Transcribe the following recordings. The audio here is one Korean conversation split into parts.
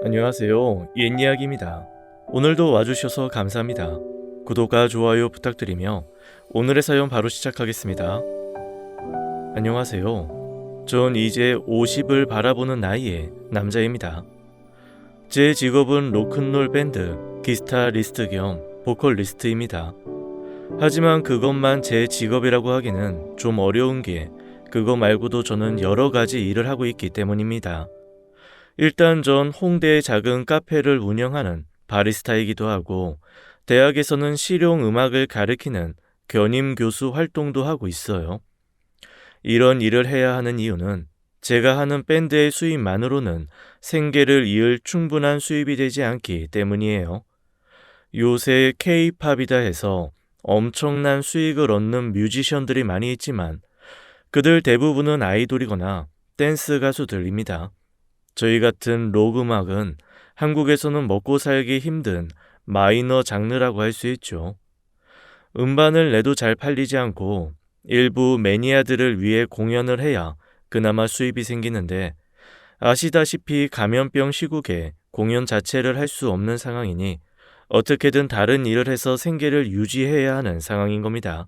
안녕하세요. 옛 이야기입니다. 오늘도 와주셔서 감사합니다. 구독과 좋아요 부탁드리며 오늘의 사연 바로 시작하겠습니다. 안녕하세요. 전 이제 50을 바라보는 나이의 남자입니다. 제 직업은 로큰롤 밴드 기타리스트 겸 보컬리스트입니다. 하지만 그것만 제 직업이라고 하기는 좀 어려운 게 그거 말고도 저는 여러 가지 일을 하고 있기 때문입니다. 일단 전 홍대의 작은 카페를 운영하는 바리스타이기도 하고 대학에서는 실용 음악을 가르치는 겸임 교수 활동도 하고 있어요. 이런 일을 해야 하는 이유는 제가 하는 밴드의 수입만으로는 생계를 이을 충분한 수입이 되지 않기 때문이에요. 요새 K-팝이다 해서 엄청난 수익을 얻는 뮤지션들이 많이 있지만 그들 대부분은 아이돌이거나 댄스 가수들입니다. 저희 같은 록 음악은 한국에서는 먹고 살기 힘든 마이너 장르라고 할 수 있죠. 음반을 내도 잘 팔리지 않고 일부 매니아들을 위해 공연을 해야 그나마 수입이 생기는데 아시다시피 감염병 시국에 공연 자체를 할 수 없는 상황이니 어떻게든 다른 일을 해서 생계를 유지해야 하는 상황인 겁니다.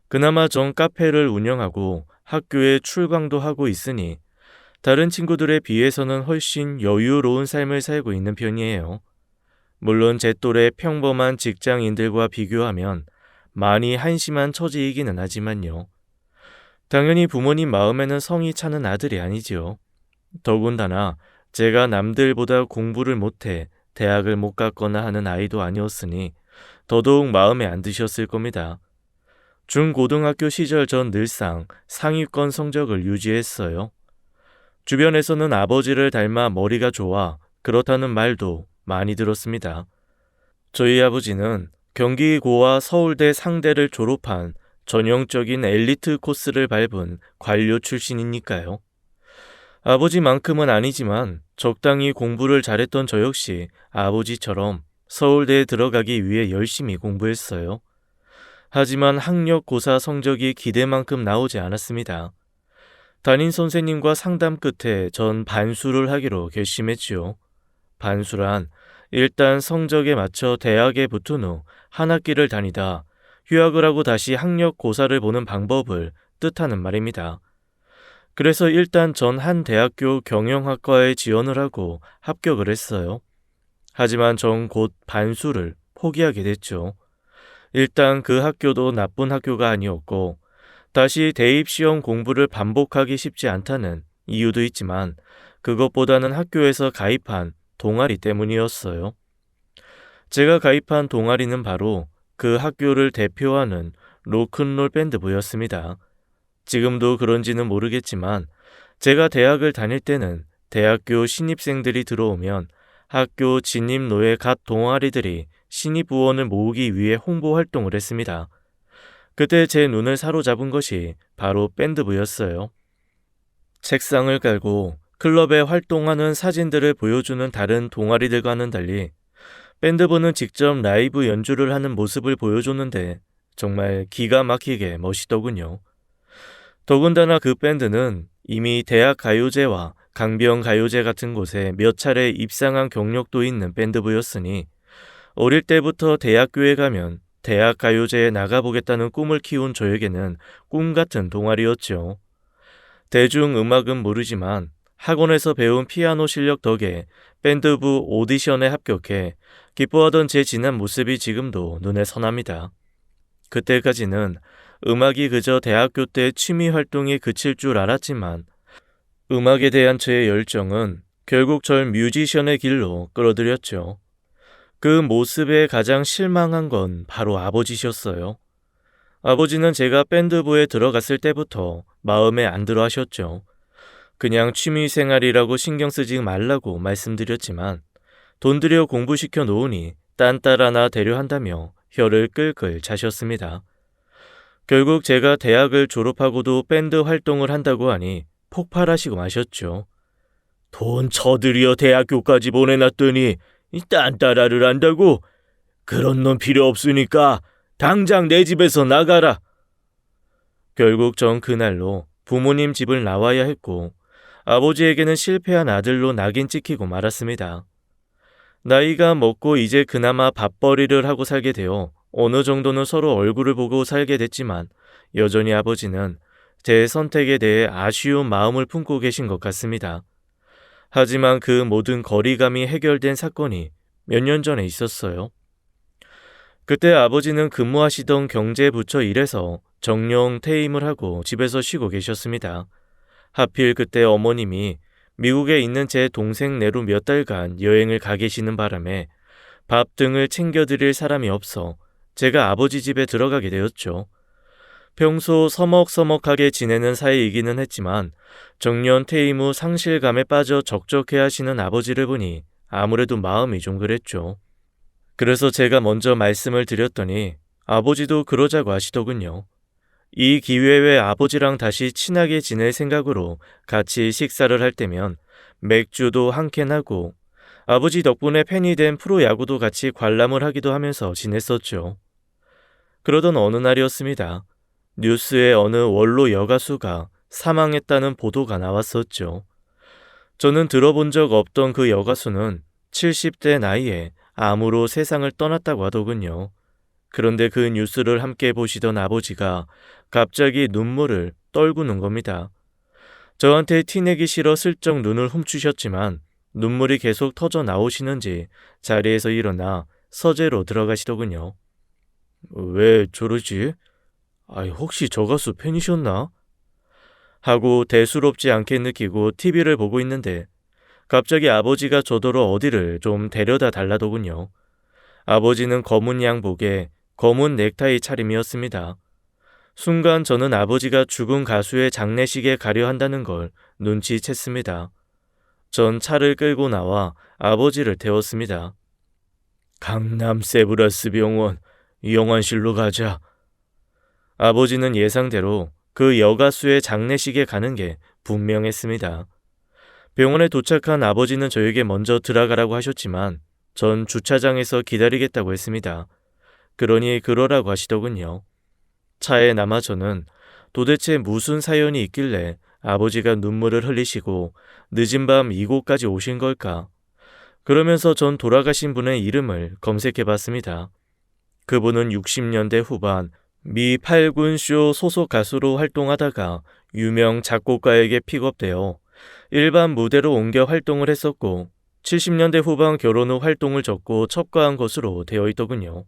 그나마 전 카페를 운영하고 학교에 출강도 하고 있으니 다른 친구들에 비해서는 훨씬 여유로운 삶을 살고 있는 편이에요. 물론 제 또래 평범한 직장인들과 비교하면 많이 한심한 처지이기는 하지만요. 당연히 부모님 마음에는 성이 차는 아들이 아니지요. 더군다나 제가 남들보다 공부를 못해 대학을 못 갔거나 하는 아이도 아니었으니 더더욱 마음에 안 드셨을 겁니다. 중고등학교 시절 전 늘상 상위권 성적을 유지했어요. 주변에서는 아버지를 닮아 머리가 좋아 그렇다는 말도 많이 들었습니다. 저희 아버지는 경기고와 서울대 상대를 졸업한 전형적인 엘리트 코스를 밟은 관료 출신이니까요. 아버지만큼은 아니지만 적당히 공부를 잘했던 저 역시 아버지처럼 서울대에 들어가기 위해 열심히 공부했어요. 하지만 학력고사 성적이 기대만큼 나오지 않았습니다. 담임 선생님과 상담 끝에 전 반수를 하기로 결심했지요. 반수란 일단 성적에 맞춰 대학에 붙은 후 한 학기를 다니다 휴학을 하고 다시 학력고사를 보는 방법을 뜻하는 말입니다. 그래서 일단 전 한 대학교 경영학과에 지원을 하고 합격을 했어요. 하지만 전 곧 반수를 포기하게 됐죠. 일단 그 학교도 나쁜 학교가 아니었고 다시 대입시험 공부를 반복하기 쉽지 않다는 이유도 있지만 그것보다는 학교에서 가입한 동아리 때문이었어요. 제가 가입한 동아리는 바로 그 학교를 대표하는 로큰롤 밴드부였습니다. 지금도 그런지는 모르겠지만 제가 대학을 다닐 때는 대학교 신입생들이 들어오면 학교 진입로의 각 동아리들이 신입 부원을 모으기 위해 홍보 활동을 했습니다. 그때 제 눈을 사로잡은 것이 바로 밴드부였어요. 책상을 깔고 클럽에 활동하는 사진들을 보여주는 다른 동아리들과는 달리 밴드부는 직접 라이브 연주를 하는 모습을 보여줬는데 정말 기가 막히게 멋있더군요. 더군다나 그 밴드는 이미 대학 가요제와 강변 가요제 같은 곳에 몇 차례 입상한 경력도 있는 밴드부였으니 어릴 때부터 대학교에 가면 대학 가요제에 나가보겠다는 꿈을 키운 저에게는 꿈 같은 동아리였죠. 대중음악은 모르지만 학원에서 배운 피아노 실력 덕에 밴드부 오디션에 합격해 기뻐하던 제 지난 모습이 지금도 눈에 선합니다. 그때까지는 음악이 그저 대학교 때 취미 활동에 그칠 줄 알았지만 음악에 대한 저의 열정은 결국 절 뮤지션의 길로 끌어들였죠. 그 모습에 가장 실망한 건 바로 아버지셨어요. 아버지는 제가 밴드부에 들어갔을 때부터 마음에 안 들어 하셨죠. 그냥 취미생활이라고 신경 쓰지 말라고 말씀드렸지만 돈 들여 공부시켜 놓으니 딴 딸 하나 데려한다며 혀를 끌끌 차셨습니다. 결국 제가 대학을 졸업하고도 밴드 활동을 한다고 하니 폭발하시고 마셨죠. 돈 쳐들여 대학교까지 보내놨더니 딴 따라를 한다고? 그런 놈 필요 없으니까 당장 내 집에서 나가라. 결국 전 그날로 부모님 집을 나와야 했고 아버지에게는 실패한 아들로 낙인 찍히고 말았습니다. 나이가 먹고 이제 그나마 밥벌이를 하고 살게 되어 어느 정도는 서로 얼굴을 보고 살게 됐지만 여전히 아버지는 제 선택에 대해 아쉬운 마음을 품고 계신 것 같습니다. 하지만 그 모든 거리감이 해결된 사건이 몇 년 전에 있었어요. 그때 아버지는 근무하시던 경제부처 일에서 정령 퇴임을 하고 집에서 쉬고 계셨습니다. 하필 그때 어머님이 미국에 있는 제 동생네로 몇 달간 여행을 가 계시는 바람에 밥 등을 챙겨드릴 사람이 없어 제가 아버지 집에 들어가게 되었죠. 평소 서먹서먹하게 지내는 사이이기는 했지만 정년 퇴임 후 상실감에 빠져 적적해 하시는 아버지를 보니 아무래도 마음이 좀 그랬죠. 그래서 제가 먼저 말씀을 드렸더니 아버지도 그러자고 하시더군요. 이 기회에 아버지랑 다시 친하게 지낼 생각으로 같이 식사를 할 때면 맥주도 한 캔 하고 아버지 덕분에 팬이 된 프로야구도 같이 관람을 하기도 하면서 지냈었죠. 그러던 어느 날이었습니다. 뉴스에 어느 원로 여가수가 사망했다는 보도가 나왔었죠. 저는 들어본 적 없던 그 여가수는 70대 나이에 암으로 세상을 떠났다고 하더군요. 그런데 그 뉴스를 함께 보시던 아버지가 갑자기 눈물을 떨구는 겁니다. 저한테 티내기 싫어 슬쩍 눈을 훔치셨지만 눈물이 계속 터져 나오시는지 자리에서 일어나 서재로 들어가시더군요. 왜 저러지? 혹시 저 가수 팬이셨나? 하고 대수롭지 않게 느끼고 TV를 보고 있는데 갑자기 아버지가 저더러 어디를 좀 데려다 달라더군요. 아버지는 검은 양복에 검은 넥타이 차림이었습니다. 순간 저는 아버지가 죽은 가수의 장례식에 가려 한다는 걸 눈치챘습니다. 전 차를 끌고 나와 아버지를 태웠습니다. 강남 세브라스 병원 영안실로 가자. 아버지는 예상대로 그 여가수의 장례식에 가는 게 분명했습니다. 병원에 도착한 아버지는 저에게 먼저 들어가라고 하셨지만 전 주차장에서 기다리겠다고 했습니다. 그러니 그러라고 하시더군요. 차에 남아 저는 도대체 무슨 사연이 있길래 아버지가 눈물을 흘리시고 늦은 밤 이곳까지 오신 걸까? 그러면서 전 돌아가신 분의 이름을 검색해 봤습니다. 그분은 60년대 후반 미 8군쇼 소속 가수로 활동하다가 유명 작곡가에게 픽업되어 일반 무대로 옮겨 활동을 했었고 70년대 후반 결혼 후 활동을 접고 첩가한 것으로 되어 있더군요.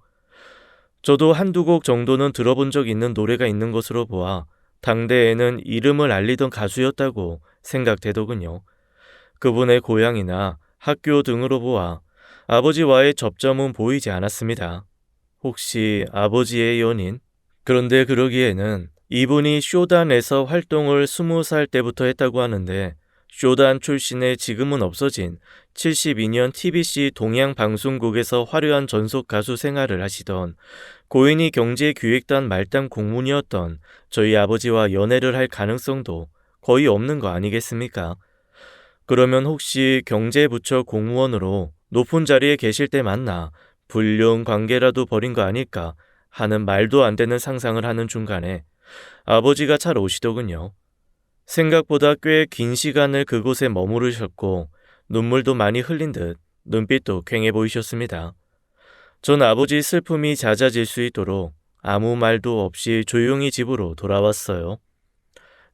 저도 한두 곡 정도는 들어본 적 있는 노래가 있는 것으로 보아 당대에는 이름을 알리던 가수였다고 생각되더군요. 그분의 고향이나 학교 등으로 보아 아버지와의 접점은 보이지 않았습니다. 혹시 아버지의 연인? 그런데 그러기에는 이분이 쇼단에서 활동을 20살 때부터 했다고 하는데 쇼단 출신의 지금은 없어진 72년 TBC 동양방송국에서 화려한 전속 가수 생활을 하시던 고인이 경제기획단 말단 공무원이었던 저희 아버지와 연애를 할 가능성도 거의 없는 거 아니겠습니까? 그러면 혹시 경제부처 공무원으로 높은 자리에 계실 때 만나 불륜 관계라도 벌인 거 아닐까 하는 말도 안 되는 상상을 하는 중간에 아버지가 차로 오시더군요. 생각보다 꽤 긴 시간을 그곳에 머무르셨고 눈물도 많이 흘린 듯 눈빛도 퀭해 보이셨습니다. 전 아버지 슬픔이 잦아질 수 있도록 아무 말도 없이 조용히 집으로 돌아왔어요.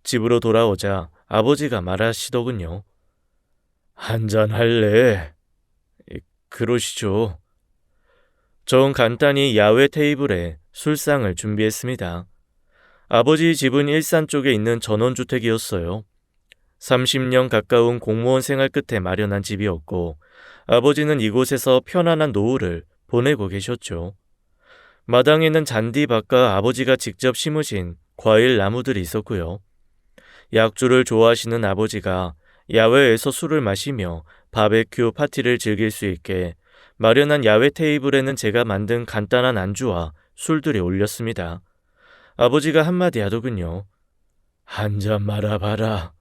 집으로 돌아오자 아버지가 말하시더군요. 한잔 할래? 그러시죠. 전 간단히 야외 테이블에 술상을 준비했습니다. 아버지 집은 일산 쪽에 있는 전원주택이었어요. 30년 가까운 공무원 생활 끝에 마련한 집이었고 아버지는 이곳에서 편안한 노후를 보내고 계셨죠. 마당에는 잔디밭과 아버지가 직접 심으신 과일 나무들이 있었고요. 약주를 좋아하시는 아버지가 야외에서 술을 마시며 바베큐 파티를 즐길 수 있게 마련한 야외 테이블에는 제가 만든 간단한 안주와 술들이 올렸습니다. 아버지가 한마디 하더군요. 한 잔 말아봐라.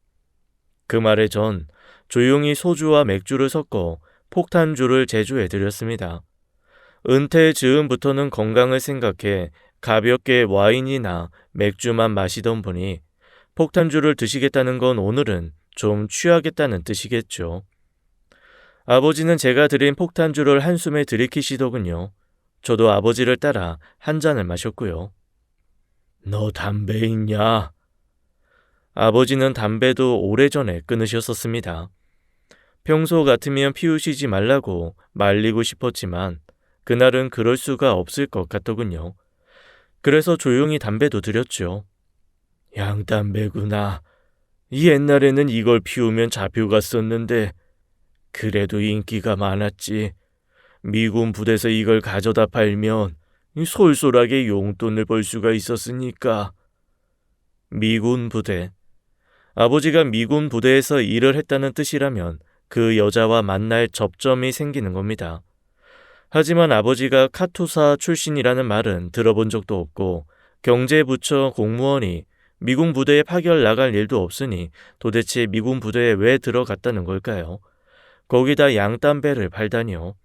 그 말에 전 조용히 소주와 맥주를 섞어 폭탄주를 제조해 드렸습니다. 은퇴 즈음부터는 건강을 생각해 가볍게 와인이나 맥주만 마시던 분이 폭탄주를 드시겠다는 건 오늘은 좀 취하겠다는 뜻이겠죠. 아버지는 제가 드린 폭탄주를 한숨에 들이키시더군요. 저도 아버지를 따라 한 잔을 마셨고요. 너 담배 있냐? 아버지는 담배도 오래전에 끊으셨었습니다. 평소 같으면 피우시지 말라고 말리고 싶었지만 그날은 그럴 수가 없을 것 같더군요. 그래서 조용히 담배도 드렸죠. 양담배구나. 옛날에는 이걸 피우면 잡혀갔었는데 그래도 인기가 많았지. 미군 부대에서 이걸 가져다 팔면 솔솔하게 용돈을 벌 수가 있었으니까. 미군 부대. 아버지가 미군 부대에서 일을 했다는 뜻이라면 그 여자와 만날 접점이 생기는 겁니다. 하지만 아버지가 카투사 출신이라는 말은 들어본 적도 없고 경제부처 공무원이 미군 부대에 파견 나갈 일도 없으니 도대체 미군 부대에 왜 들어갔다는 걸까요? 거기다 양담배를 팔다니요.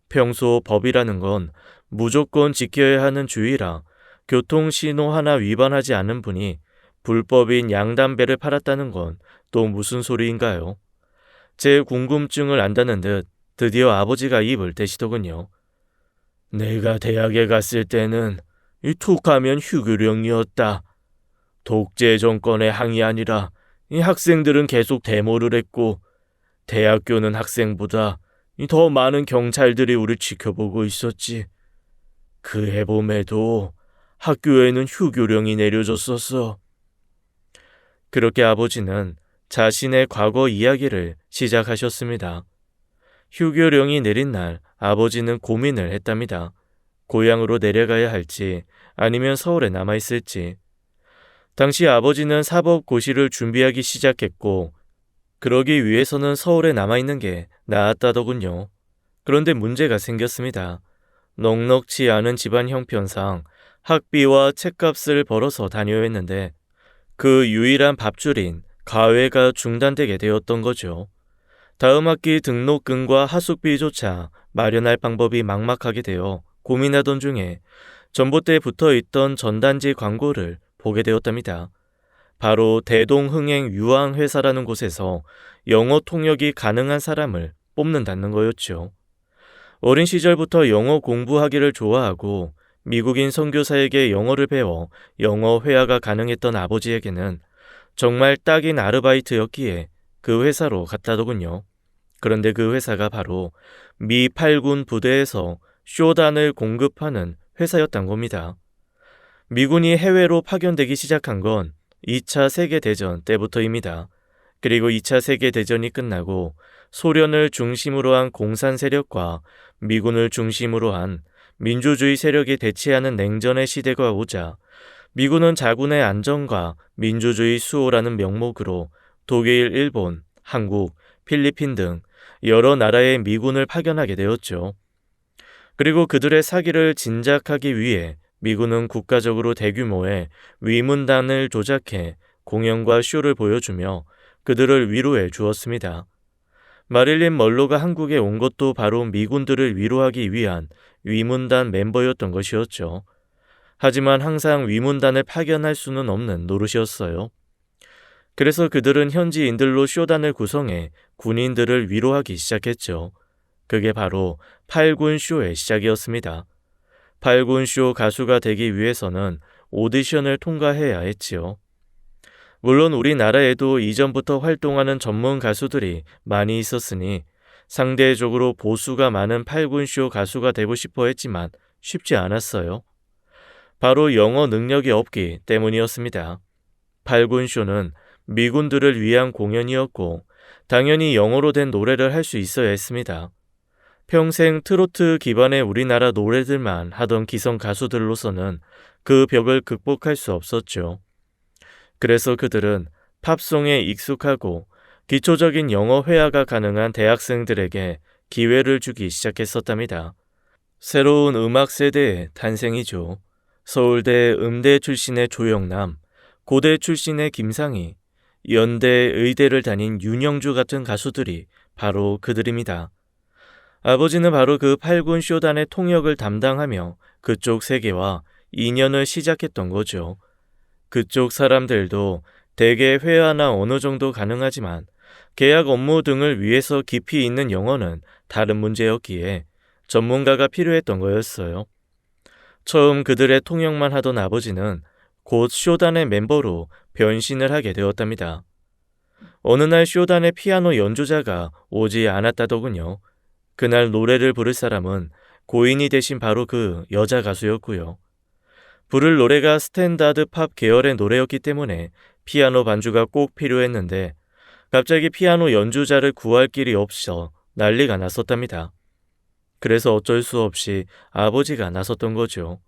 평소 법이라는 건 무조건 지켜야 하는 주의라 교통신호 하나 위반하지 않은 분이 불법인 양담배를 팔았다는 건 또 무슨 소리인가요? 제 궁금증을 안다는 듯 드디어 아버지가 입을 대시더군요. 내가 대학에 갔을 때는 이 툭하면 휴교령이었다. 독재 정권의 항이 아니라 이 학생들은 계속 데모를 했고 대학교는 학생보다 더 많은 경찰들이 우리 지켜보고 있었지. 그 해봄에도 학교에는 휴교령이 내려졌었어. 그렇게 아버지는 자신의 과거 이야기를 시작하셨습니다. 휴교령이 내린 날 아버지는 고민을 했답니다. 고향으로 내려가야 할지 아니면 서울에 남아있을지. 당시 아버지는 사법고시를 준비하기 시작했고 그러기 위해서는 서울에 남아있는 게 나았다더군요. 그런데 문제가 생겼습니다. 넉넉지 않은 집안 형편상 학비와 책값을 벌어서 다녀야 했는데 그 유일한 밥줄인 가외가 중단되게 되었던 거죠. 다음 학기 등록금과 하숙비조차 마련할 방법이 막막하게 되어 고민하던 중에 전봇대에 붙어있던 전단지 광고를 보게 되었답니다. 바로 대동흥행유황회사라는 곳에서 영어 통역이 가능한 사람을 뽑는다는 거였죠. 어린 시절부터 영어 공부하기를 좋아하고 미국인 선교사에게 영어를 배워 영어 회화가 가능했던 아버지에게는 정말 딱인 아르바이트였기에 그 회사로 갔다더군요. 그런데 그 회사가 바로 미 8군 부대에서 쇼단을 공급하는 회사였던 겁니다. 미군이 해외로 파견되기 시작한 건 2차 세계대전 때부터입니다. 그리고 2차 세계대전이 끝나고 소련을 중심으로 한 공산 세력과 미군을 중심으로 한 민주주의 세력이 대치하는 냉전의 시대가 오자 미군은 자군의 안정과 민주주의 수호라는 명목으로 독일, 일본, 한국, 필리핀 등 여러 나라의 미군을 파견하게 되었죠. 그리고 그들의 사기를 진작하기 위해 미군은 국가적으로 대규모의 위문단을 조작해 공연과 쇼를 보여주며 그들을 위로해 주었습니다. 마릴린 먼로가 한국에 온 것도 바로 미군들을 위로하기 위한 위문단 멤버였던 것이었죠. 하지만 항상 위문단을 파견할 수는 없는 노릇이었어요. 그래서 그들은 현지인들로 쇼단을 구성해 군인들을 위로하기 시작했죠. 그게 바로 8군 쇼의 시작이었습니다. 8군 쇼 가수가 되기 위해서는 오디션을 통과해야 했지요. 물론 우리나라에도 이전부터 활동하는 전문 가수들이 많이 있었으니 상대적으로 보수가 많은 8군 쇼 가수가 되고 싶어 했지만 쉽지 않았어요. 바로 영어 능력이 없기 때문이었습니다. 8군 쇼는 미군들을 위한 공연이었고 당연히 영어로 된 노래를 할 수 있어야 했습니다. 평생 트로트 기반의 우리나라 노래들만 하던 기성 가수들로서는 그 벽을 극복할 수 없었죠. 그래서 그들은 팝송에 익숙하고 기초적인 영어 회화가 가능한 대학생들에게 기회를 주기 시작했었답니다. 새로운 음악 세대의 탄생이죠. 서울대 음대 출신의 조영남, 고대 출신의 김상희, 연대 의대를 다닌 윤영주 같은 가수들이 바로 그들입니다. 아버지는 바로 그 8군 쇼단의 통역을 담당하며 그쪽 세계와 인연을 시작했던 거죠. 그쪽 사람들도 대개 회화나 어느 정도 가능하지만 계약 업무 등을 위해서 깊이 있는 영어는 다른 문제였기에 전문가가 필요했던 거였어요. 처음 그들의 통역만 하던 아버지는 곧 쇼단의 멤버로 변신을 하게 되었답니다. 어느 날 쇼단의 피아노 연주자가 오지 않았다더군요. 그날 노래를 부를 사람은 고인이 대신 바로 그 여자 가수였고요. 부를 노래가 스탠다드 팝 계열의 노래였기 때문에 피아노 반주가 꼭 필요했는데 갑자기 피아노 연주자를 구할 길이 없어 난리가 났었답니다. 그래서 어쩔 수 없이 아버지가 나섰던 거죠.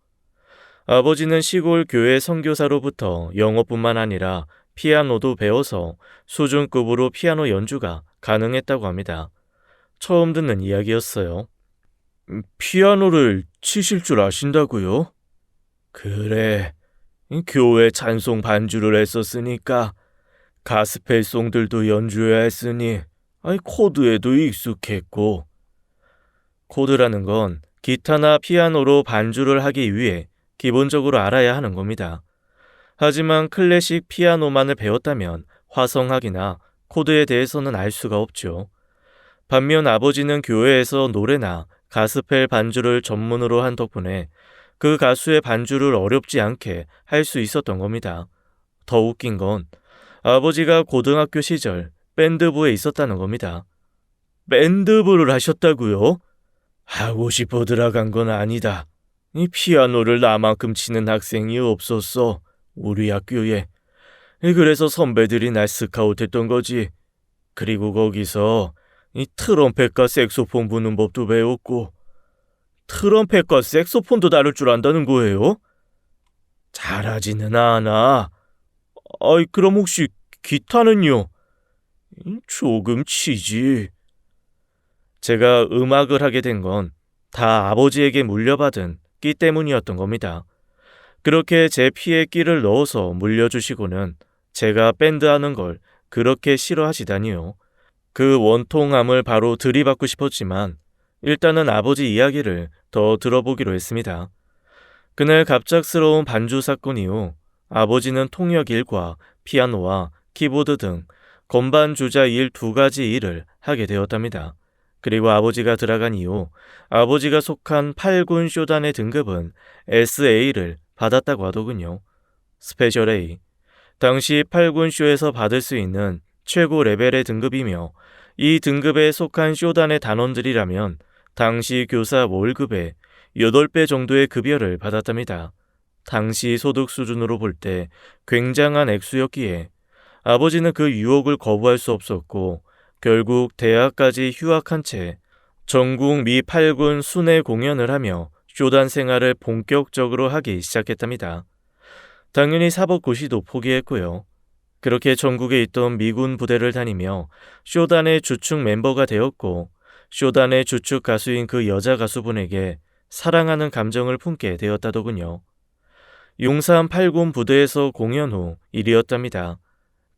아버지는 시골 교회 선교사로부터 영어뿐만 아니라 피아노도 배워서 수준급으로 피아노 연주가 가능했다고 합니다. 처음 듣는 이야기였어요. 피아노를 치실 줄 아신다고요? 그래, 교회 찬송 반주를 했었으니까 가스펠송들도 연주해야 했으니 코드에도 익숙했고. 코드라는 건 기타나 피아노로 반주를 하기 위해 기본적으로 알아야 하는 겁니다. 하지만 클래식 피아노만을 배웠다면 화성학이나 코드에 대해서는 알 수가 없죠. 반면 아버지는 교회에서 노래나 가스펠 반주를 전문으로 한 덕분에 그 가수의 반주를 어렵지 않게 할 수 있었던 겁니다. 더 웃긴 건 아버지가 고등학교 시절 밴드부에 있었다는 겁니다. 밴드부를 하셨다고요? 하고 싶어 들어간 건 아니다. 이 피아노를 나만큼 치는 학생이 없었어. 우리 학교에. 그래서 선배들이 날 스카우트했던 거지. 그리고 거기서 이 트럼펫과 색소폰 부는 법도 배웠고. 트럼펫과 색소폰도 다룰 줄 안다는 거예요? 잘하지는 않아. 그럼 혹시 기타는요? 조금 치지. 제가 음악을 하게 된 건 다 아버지에게 물려받은 끼 때문이었던 겁니다. 그렇게 제 피에 끼를 넣어서 물려주시고는 제가 밴드하는 걸 그렇게 싫어하시다니요. 그 원통함을 바로 들이받고 싶었지만 일단은 아버지 이야기를 더 들어보기로 했습니다. 그날 갑작스러운 반주 사건 이후 아버지는 통역 일과 피아노와 키보드 등 건반 주자 일 2가지 일을 하게 되었답니다. 그리고 아버지가 들어간 이후 아버지가 속한 8군 쇼단의 등급은 SA를 받았다고 하더군요. 스페셜 A. 당시 8군 쇼에서 받을 수 있는 최고 레벨의 등급이며 이 등급에 속한 쇼단의 단원들이라면 당시 교사 월급의 8배 정도의 급여를 받았답니다. 당시 소득 수준으로 볼 때 굉장한 액수였기에 아버지는 그 유혹을 거부할 수 없었고 결국 대학까지 휴학한 채 전국 미 8군 순회 공연을 하며 쇼단 생활을 본격적으로 하기 시작했답니다. 당연히 사법고시도 포기했고요. 그렇게 전국에 있던 미군 부대를 다니며 쇼단의 주축 멤버가 되었고 쇼단의 주축 가수인 그 여자 가수분에게 사랑하는 감정을 품게 되었다더군요. 용산 8군 부대에서 공연 후 일이었답니다.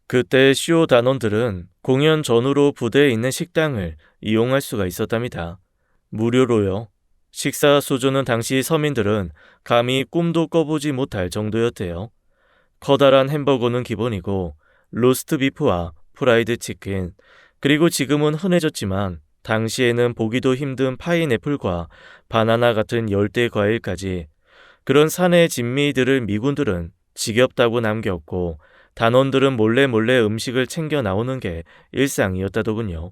그때 쇼 단원들은 공연 전후로 부대에 있는 식당을 이용할 수가 있었답니다. 무료로요. 식사 수준은 당시 서민들은 감히 꿈도 꿔보지 못할 정도였대요. 커다란 햄버거는 기본이고 로스트 비프와 프라이드 치킨, 그리고 지금은 흔해졌지만 당시에는 보기도 힘든 파인애플과 바나나 같은 열대 과일까지, 그런 산의 진미들을 미군들은 지겹다고 남겼고 단원들은 몰래 음식을 챙겨 나오는 게 일상이었다더군요.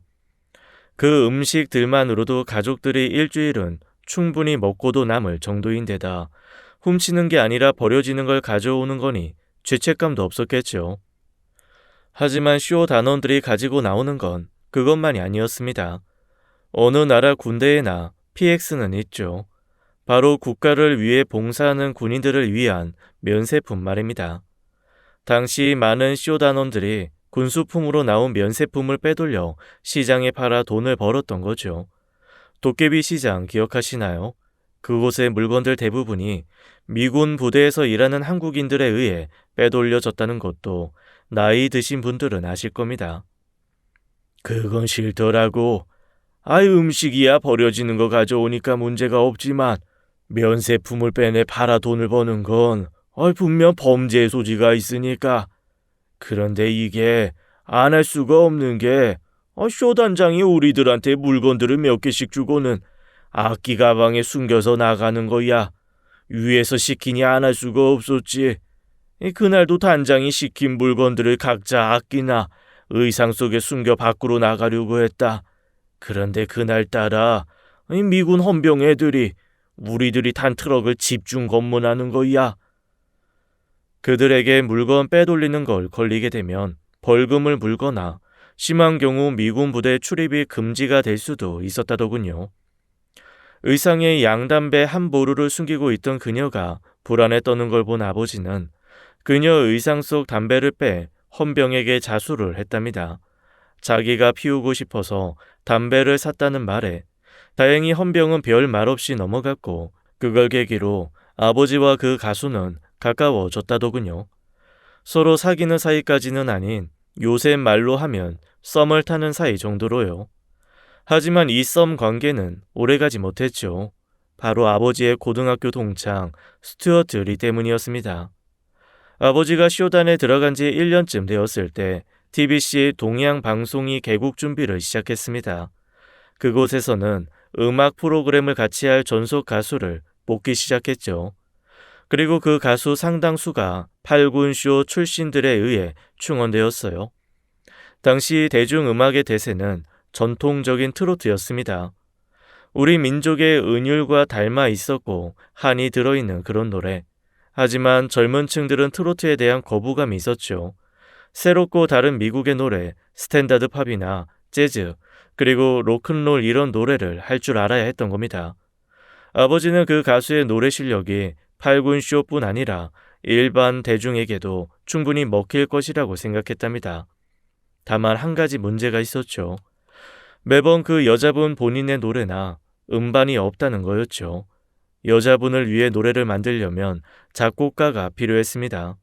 그 음식들만으로도 가족들이 일주일은 충분히 먹고도 남을 정도인데다 훔치는 게 아니라 버려지는 걸 가져오는 거니 죄책감도 없었겠죠. 하지만 쇼 단원들이 가지고 나오는 건 그것만이 아니었습니다. 어느 나라 군대에나 PX는 있죠. 바로 국가를 위해 봉사하는 군인들을 위한 면세품 말입니다. 당시 많은 쇼 단원들이 군수품으로 나온 면세품을 빼돌려 시장에 팔아 돈을 벌었던 거죠. 도깨비 시장 기억하시나요? 그곳의 물건들 대부분이 미군 부대에서 일하는 한국인들에 의해 빼돌려졌다는 것도 나이 드신 분들은 아실 겁니다. 그건 싫더라고. 음식이야 버려지는 거 가져오니까 문제가 없지만 면세품을 빼내 팔아 돈을 버는 건 분명 범죄의 소지가 있으니까 그런데 이게 안 할 수가 없는 게 쇼 단장이 우리들한테 물건들을 몇 개씩 주고는 악기 가방에 숨겨서 나가는 거야. 위에서 시키니 안 할 수가 없었지. 그날도 단장이 시킨 물건들을 각자 악기나 의상 속에 숨겨 밖으로 나가려고 했다. 그런데 그날따라 미군 헌병 애들이 우리들이 탄 트럭을 집중 검문하는 거야. 그들에게 물건 빼돌리는 걸 걸리게 되면 벌금을 물거나 심한 경우 미군 부대 출입이 금지가 될 수도 있었다더군요. 의상에 양담배 한 보루를 숨기고 있던 그녀가 불안에 떠는 걸 본 아버지는 그녀 의상 속 담배를 빼 헌병에게 자수를 했답니다. 자기가 피우고 싶어서 담배를 샀다는 말에 다행히 헌병은 별 말 없이 넘어갔고 그걸 계기로 아버지와 그 가수는 가까워졌다더군요. 서로 사귀는 사이까지는 아닌 요새 말로 하면 썸을 타는 사이 정도로요. 하지만 이 썸 관계는 오래가지 못했죠. 바로 아버지의 고등학교 동창 스튜어트 리 때문이었습니다. 아버지가 쇼단에 들어간 지 1년쯤 되었을 때 TBC 동양 방송이 개국 준비를 시작했습니다. 그곳에서는 음악 프로그램을 같이 할 전속 가수를 뽑기 시작했죠. 그리고 그 가수 상당수가 8군쇼 출신들에 의해 충원되었어요. 당시 대중음악의 대세는 전통적인 트로트였습니다. 우리 민족의 은율과 닮아 있었고 한이 들어있는 그런 노래. 하지만 젊은 층들은 트로트에 대한 거부감이 있었죠. 새롭고 다른 미국의 노래, 스탠다드 팝이나 재즈, 그리고 로큰롤 이런 노래를 할 줄 알아야 했던 겁니다. 아버지는 그 가수의 노래 실력이 8군쇼뿐 아니라 일반 대중에게도 충분히 먹힐 것이라고 생각했답니다. 다만 한 가지 문제가 있었죠. 매번 그 여자분 본인의 노래나 음반이 없다는 거였죠. 여자분을 위해 노래를 만들려면 작곡가가 필요했습니다.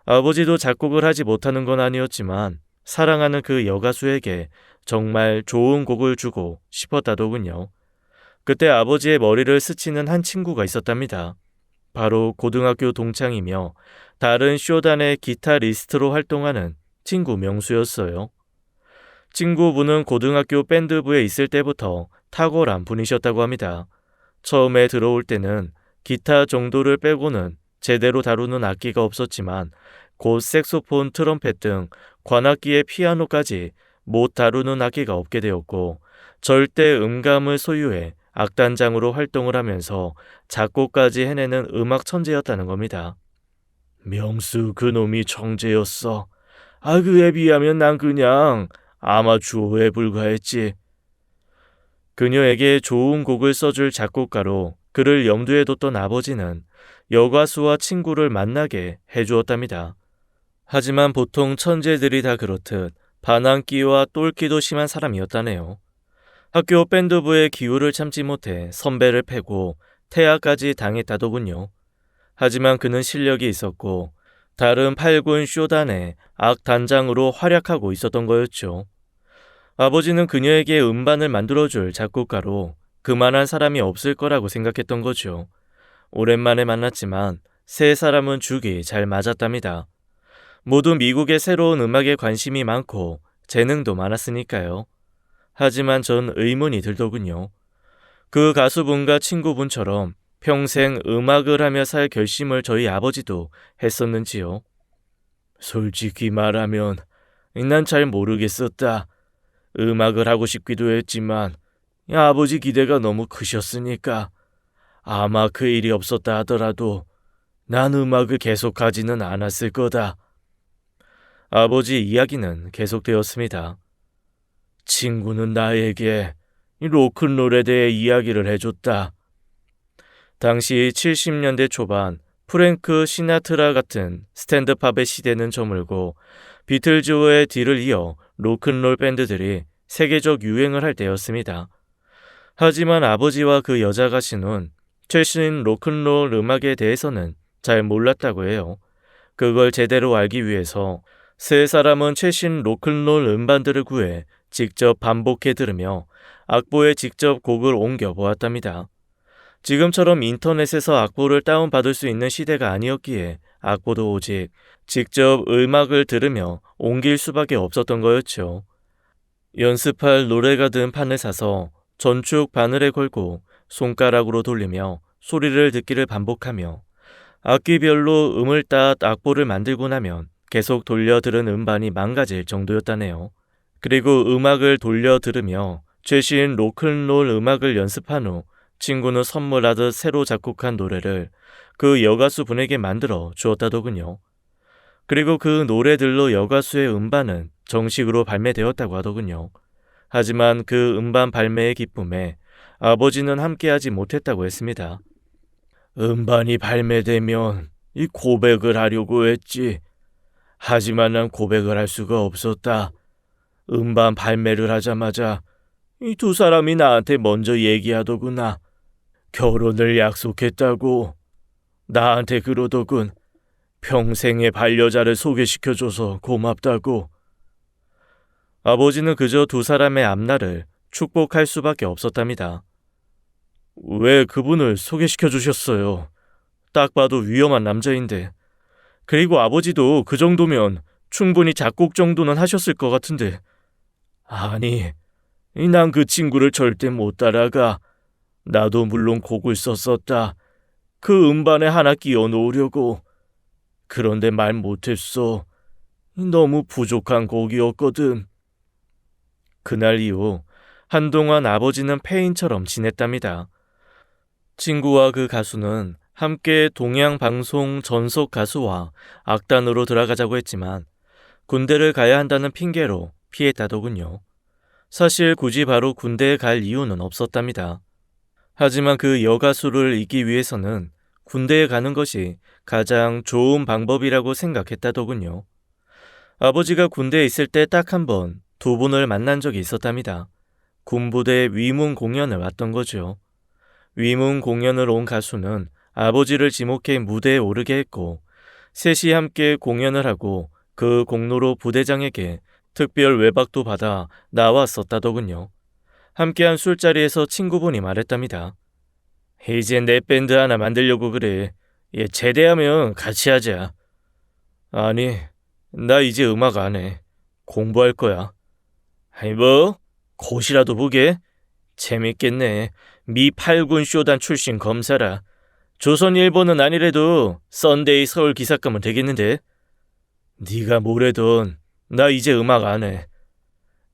아버지도 작곡을 하지 못하는 건 아니었지만 사랑하는 그 여가수에게 정말 좋은 곡을 주고 싶었다더군요. 그때 아버지의 머리를 스치는 한 친구가 있었답니다. 바로 고등학교 동창이며 다른 쇼단의 기타리스트로 활동하는 친구 명수였어요. 친구분은 고등학교 밴드부에 있을 때부터 탁월한 분이셨다고 합니다. 처음에 들어올 때는 기타 정도를 빼고는 제대로 다루는 악기가 없었지만 곧 색소폰, 트럼펫 등 관악기의 피아노까지 못 다루는 악기가 없게 되었고 절대 음감을 소유해 악단장으로 활동을 하면서 작곡까지 해내는 음악 천재였다는 겁니다. 명수 그놈이 천재였어. 그에 비하면 난 그냥 아마추어에 불과했지. 그녀에게 좋은 곡을 써줄 작곡가로 그를 염두에 뒀던 아버지는 여가수와 친구를 만나게 해주었답니다. 하지만 보통 천재들이 다 그렇듯 반항기와 똘끼도 심한 사람이었다네요. 학교 밴드부의 기우를 참지 못해 선배를 패고 퇴학까지 당했다더군요. 하지만 그는 실력이 있었고 다른 8군 쇼단의 악단장으로 활약하고 있었던 거였죠. 아버지는 그녀에게 음반을 만들어줄 작곡가로 그만한 사람이 없을 거라고 생각했던 거죠. 오랜만에 만났지만 세 사람은 죽이 잘 맞았답니다. 모두 미국의 새로운 음악에 관심이 많고 재능도 많았으니까요. 하지만 전 의문이 들더군요. 그 가수분과 친구분처럼 평생 음악을 하며 살 결심을 저희 아버지도 했었는지요. 솔직히 말하면 난 잘 모르겠었다. 음악을 하고 싶기도 했지만 아버지 기대가 너무 크셨으니까 아마 그 일이 없었다 하더라도 난 음악을 계속하지는 않았을 거다. 아버지 이야기는 계속되었습니다. 친구는 나에게 로큰롤에 대해 이야기를 해줬다. 당시 70년대 초반 프랭크 시나트라 같은 스탠드팝의 시대는 저물고 비틀즈의 뒤를 이어 로큰롤 밴드들이 세계적 유행을 할 때였습니다. 하지만 아버지와 그 여자 가수는 최신 로큰롤 음악에 대해서는 잘 몰랐다고 해요. 그걸 제대로 알기 위해서 세 사람은 최신 로큰롤 음반들을 구해 직접 반복해 들으며 악보에 직접 곡을 옮겨 보았답니다. 지금처럼 인터넷에서 악보를 다운받을 수 있는 시대가 아니었기에 악보도 오직 직접 음악을 들으며 옮길 수밖에 없었던 거였죠. 연습할 노래가 든 판을 사서 전축 바늘에 걸고 손가락으로 돌리며 소리를 듣기를 반복하며 악기별로 음을 따 악보를 만들고 나면 계속 돌려 들은 음반이 망가질 정도였다네요. 그리고 음악을 돌려 들으며 최신 로큰롤 음악을 연습한 후 친구는 선물하듯 새로 작곡한 노래를 그 여가수 분에게 만들어 주었다더군요. 그리고 그 노래들로 여가수의 음반은 정식으로 발매되었다고 하더군요. 하지만 그 음반 발매의 기쁨에 아버지는 함께하지 못했다고 했습니다. 음반이 발매되면 이 고백을 하려고 했지. 하지만 난 고백을 할 수가 없었다. 음반 발매를 하자마자 이 두 사람이 나한테 먼저 얘기하더구나. 결혼을 약속했다고. 나한테 그러더군. 평생의 반려자를 소개시켜줘서 고맙다고. 아버지는 그저 두 사람의 앞날을 축복할 수밖에 없었답니다. 왜 그분을 소개시켜주셨어요? 딱 봐도 위험한 남자인데. 그리고 아버지도 그 정도면 충분히 작곡 정도는 하셨을 것 같은데. 아니, 난 그 친구를 절대 못 따라가. 나도 물론 곡을 썼었다. 그 음반에 하나 끼워 놓으려고. 그런데 말 못했어. 너무 부족한 곡이었거든. 그날 이후 한동안 아버지는 폐인처럼 지냈답니다. 친구와 그 가수는 함께 동양방송 전속 가수와 악단으로 들어가자고 했지만 군대를 가야 한다는 핑계로 피했다더군요. 사실 굳이 바로 군대에 갈 이유는 없었답니다. 하지만 그 여가수를 잇기 위해서는 군대에 가는 것이 가장 좋은 방법이라고 생각했다더군요. 아버지가 군대에 있을 때 딱 한 번, 두 분을 만난 적이 있었답니다. 군부대 위문 공연을 왔던 거죠. 위문 공연을 온 가수는 아버지를 지목해 무대에 오르게 했고 셋이 함께 공연을 하고 그 공로로 부대장에게 특별 외박도 받아 나왔었다더군요. 함께한 술자리에서 친구분이 말했답니다. 이제 내 밴드 하나 만들려고 그래. 얘 제대하면 같이 하자. 아니, 나 이제 음악 안 해. 공부할 거야. 아니 뭐? 곧이라도 보게? 재밌겠네. 미 8군 쇼단 출신 검사라. 조선일보는 아니래도 썬데이 서울 기사가면 되겠는데? 네가 뭐래던 나 이제 음악 안 해.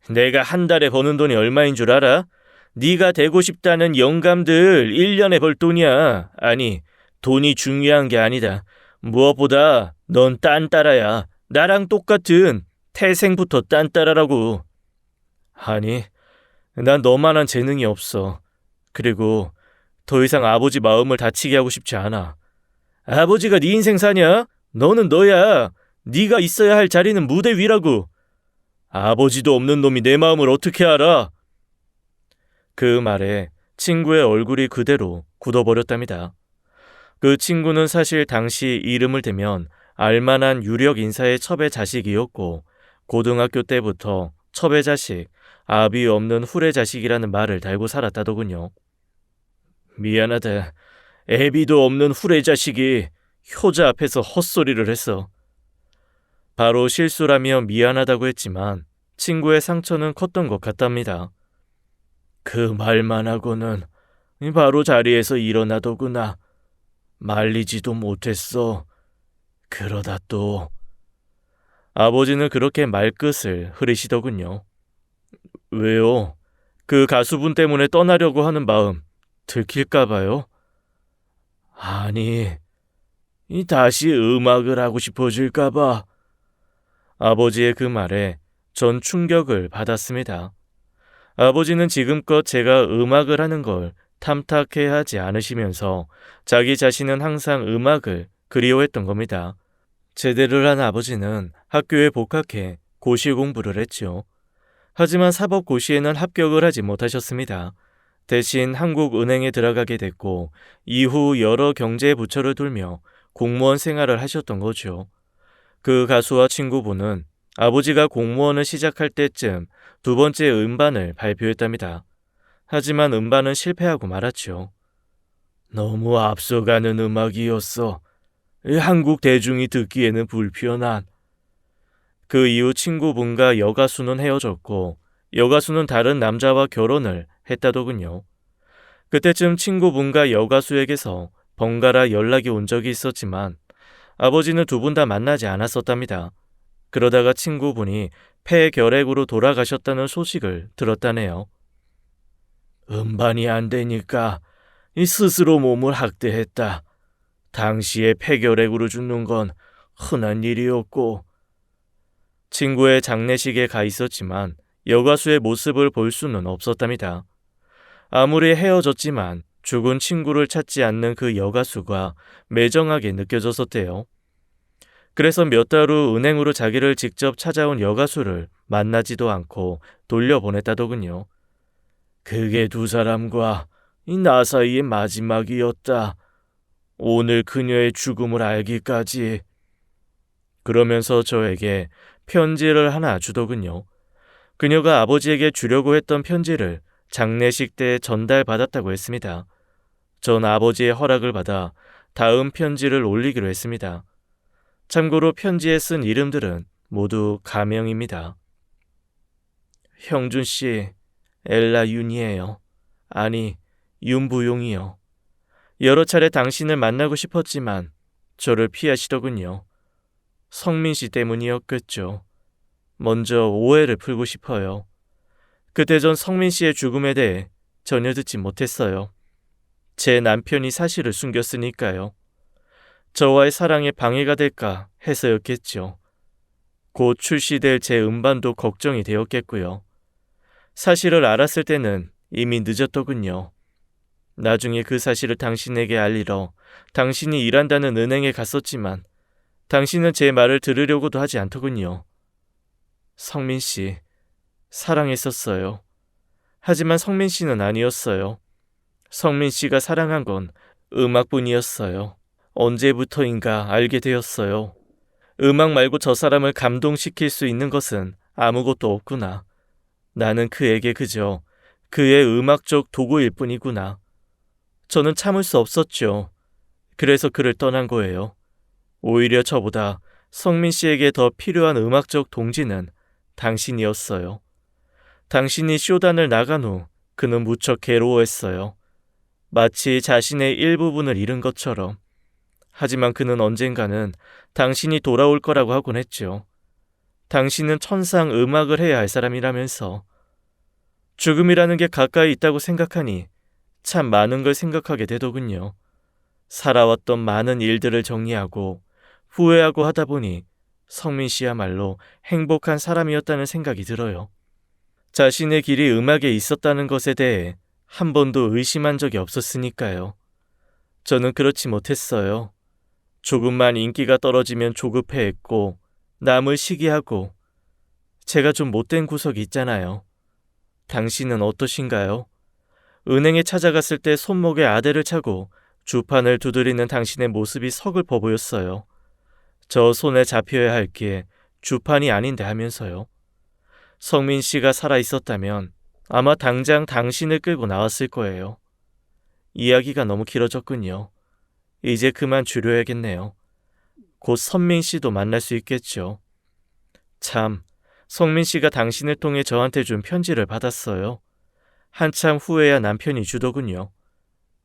내가 한 달에 버는 돈이 얼마인 줄 알아? 네가 되고 싶다는 영감들 1년에 벌 돈이야. 아니, 돈이 중요한 게 아니다. 무엇보다 넌 딴따라야. 나랑 똑같은 태생부터 딴따라라고. 아니, 난 너만한 재능이 없어. 그리고 더 이상 아버지 마음을 다치게 하고 싶지 않아. 아버지가 네 인생 사냐? 너는 너야. 네가 있어야 할 자리는 무대 위라고. 아버지도 없는 놈이 내 마음을 어떻게 알아? 그 말에 친구의 얼굴이 그대로 굳어버렸답니다. 그 친구는 사실 당시 이름을 대면 알만한 유력 인사의 첩의 자식이었고 고등학교 때부터 첩의 자식, 아비 없는 후레 자식이라는 말을 달고 살았다더군요. 미안하다. 애비도 없는 후레 자식이 효자 앞에서 헛소리를 했어. 바로 실수라며 미안하다고 했지만 친구의 상처는 컸던 것 같답니다. 그 말만 하고는 바로 자리에서 일어나더구나. 말리지도 못했어. 그러다 또... 아버지는 그렇게 말끝을 흐리시더군요. 왜요? 그 가수분 때문에 떠나려고 하는 마음 들킬까봐요? 아니, 다시 음악을 하고 싶어질까봐. 아버지의 그 말에 전 충격을 받았습니다. 아버지는 지금껏 제가 음악을 하는 걸 탐탁해 하지 않으시면서 자기 자신은 항상 음악을 그리워했던 겁니다. 제대를 한 아버지는 학교에 복학해 고시 공부를 했죠. 하지만 사법고시에는 합격을 하지 못하셨습니다. 대신 한국은행에 들어가게 됐고 이후 여러 경제부처를 돌며 공무원 생활을 하셨던 거죠. 그 가수와 친구분은 아버지가 공무원을 시작할 때쯤 두 번째 음반을 발표했답니다. 하지만 음반은 실패하고 말았죠. 너무 앞서가는 음악이었어. 한국 대중이 듣기에는 불편한. 그 이후 친구분과 여가수는 헤어졌고 여가수는 다른 남자와 결혼을 했다더군요. 그때쯤 친구분과 여가수에게서 번갈아 연락이 온 적이 있었지만 아버지는 두 분 다 만나지 않았었답니다. 그러다가 친구분이 폐결핵으로 돌아가셨다는 소식을 들었다네요. 음반이 안 되니까 스스로 몸을 학대했다. 당시에 폐결핵으로 죽는 건 흔한 일이었고. 친구의 장례식에 가 있었지만 여가수의 모습을 볼 수는 없었답니다. 아무리 헤어졌지만 죽은 친구를 찾지 않는 그 여가수가 매정하게 느껴졌었대요. 그래서 몇 달 후 은행으로 자기를 직접 찾아온 여가수를 만나지도 않고 돌려보냈다더군요. 그게 두 사람과 나 사이의 마지막이었다. 오늘 그녀의 죽음을 알기까지. 그러면서 저에게 편지를 하나 주더군요. 그녀가 아버지에게 주려고 했던 편지를 장례식 때 전달받았다고 했습니다. 전 아버지의 허락을 받아 다음 편지를 올리기로 했습니다. 참고로 편지에 쓴 이름들은 모두 가명입니다. 형준씨, 엘라 윤이에요. 아니, 윤부용이요. 여러 차례 당신을 만나고 싶었지만 저를 피하시더군요. 성민씨 때문이었겠죠. 먼저 오해를 풀고 싶어요. 그때 전 성민씨의 죽음에 대해 전혀 듣지 못했어요. 제 남편이 사실을 숨겼으니까요. 저와의 사랑에 방해가 될까 해서였겠죠. 곧 출시될 제 음반도 걱정이 되었겠고요. 사실을 알았을 때는 이미 늦었더군요. 나중에 그 사실을 당신에게 알리러 당신이 일한다는 은행에 갔었지만 당신은 제 말을 들으려고도 하지 않더군요. 성민씨, 사랑했었어요. 하지만 성민씨는 아니었어요. 성민씨가 사랑한 건 음악뿐이었어요. 언제부터인가 알게 되었어요. 음악 말고 저 사람을 감동시킬 수 있는 것은 아무것도 없구나. 나는 그에게 그저 그의 음악적 도구일 뿐이구나. 저는 참을 수 없었죠. 그래서 그를 떠난 거예요. 오히려 저보다 성민 씨에게 더 필요한 음악적 동지는 당신이었어요. 당신이 쇼단을 나간 후 그는 무척 괴로워했어요. 마치 자신의 일부분을 잃은 것처럼. 하지만 그는 언젠가는 당신이 돌아올 거라고 하곤 했죠. 당신은 천상 음악을 해야 할 사람이라면서. 죽음이라는 게 가까이 있다고 생각하니 참 많은 걸 생각하게 되더군요. 살아왔던 많은 일들을 정리하고 후회하고 하다 보니 성민 씨야말로 행복한 사람이었다는 생각이 들어요. 자신의 길이 음악에 있었다는 것에 대해 한 번도 의심한 적이 없었으니까요. 저는 그렇지 못했어요. 조금만 인기가 떨어지면 조급해했고 남을 시기하고 제가 좀 못된 구석이 있잖아요. 당신은 어떠신가요? 은행에 찾아갔을 때 손목에 아대를 차고 주판을 두드리는 당신의 모습이 서글퍼 보였어요. 저 손에 잡혀야 할 게 주판이 아닌데 하면서요. 성민 씨가 살아있었다면 아마 당장 당신을 끌고 나왔을 거예요. 이야기가 너무 길어졌군요. 이제 그만 줄여야겠네요. 곧 선민 씨도 만날 수 있겠죠. 참, 성민 씨가 당신을 통해 저한테 준 편지를 받았어요. 한참 후에야 남편이 주더군요.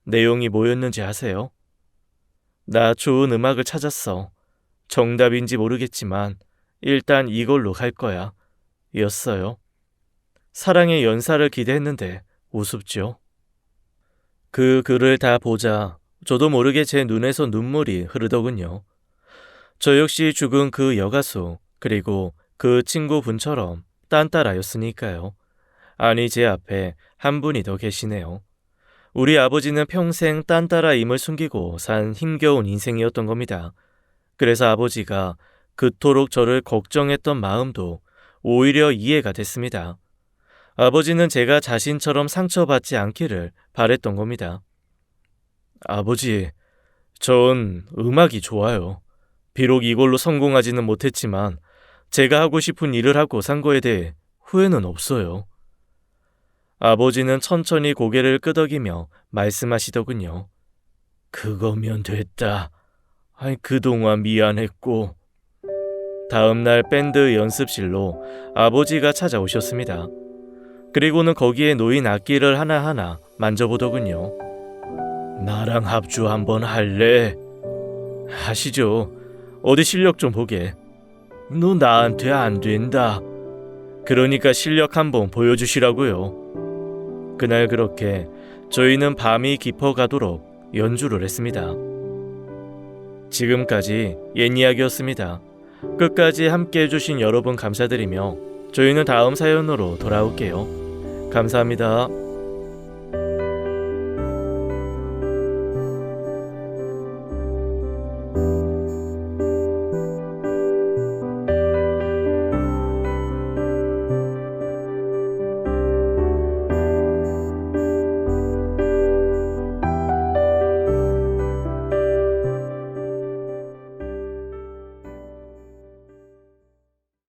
내용이 뭐였는지 아세요? 나 좋은 음악을 찾았어. 정답인지 모르겠지만 일단 이걸로 갈 거야. 였어요. 사랑의 연사를 기대했는데 우습죠. 그 글을 다 보자 저도 모르게 제 눈에서 눈물이 흐르더군요. 저 역시 죽은 그 여가수 그리고 그 친구분처럼 딴따라였으니까요. 아니 제 앞에 한 분이 더 계시네요. 우리 아버지는 평생 딴따라임을 숨기고 산 힘겨운 인생이었던 겁니다. 그래서 아버지가 그토록 저를 걱정했던 마음도 오히려 이해가 됐습니다. 아버지는 제가 자신처럼 상처받지 않기를 바랬던 겁니다. 아버지, 전 음악이 좋아요. 비록 이걸로 성공하지는 못했지만 제가 하고 싶은 일을 하고 산 거에 대해 후회는 없어요. 아버지는 천천히 고개를 끄덕이며 말씀하시더군요. 그거면 됐다. 아이, 그동안 미안했고. 다음 날 밴드 연습실로 아버지가 찾아오셨습니다. 그리고는 거기에 놓인 악기를 하나하나 만져보더군요. 나랑 합주 한번 할래? 하시죠. 어디 실력 좀 보게. 너 나한테 안 된다. 그러니까 실력 한번 보여주시라고요. 그날 그렇게 저희는 밤이 깊어가도록 연주를 했습니다. 지금까지 옛 이야기였습니다. 끝까지 함께 해주신 여러분 감사드리며 저희는 다음 사연으로 돌아올게요. 감사합니다.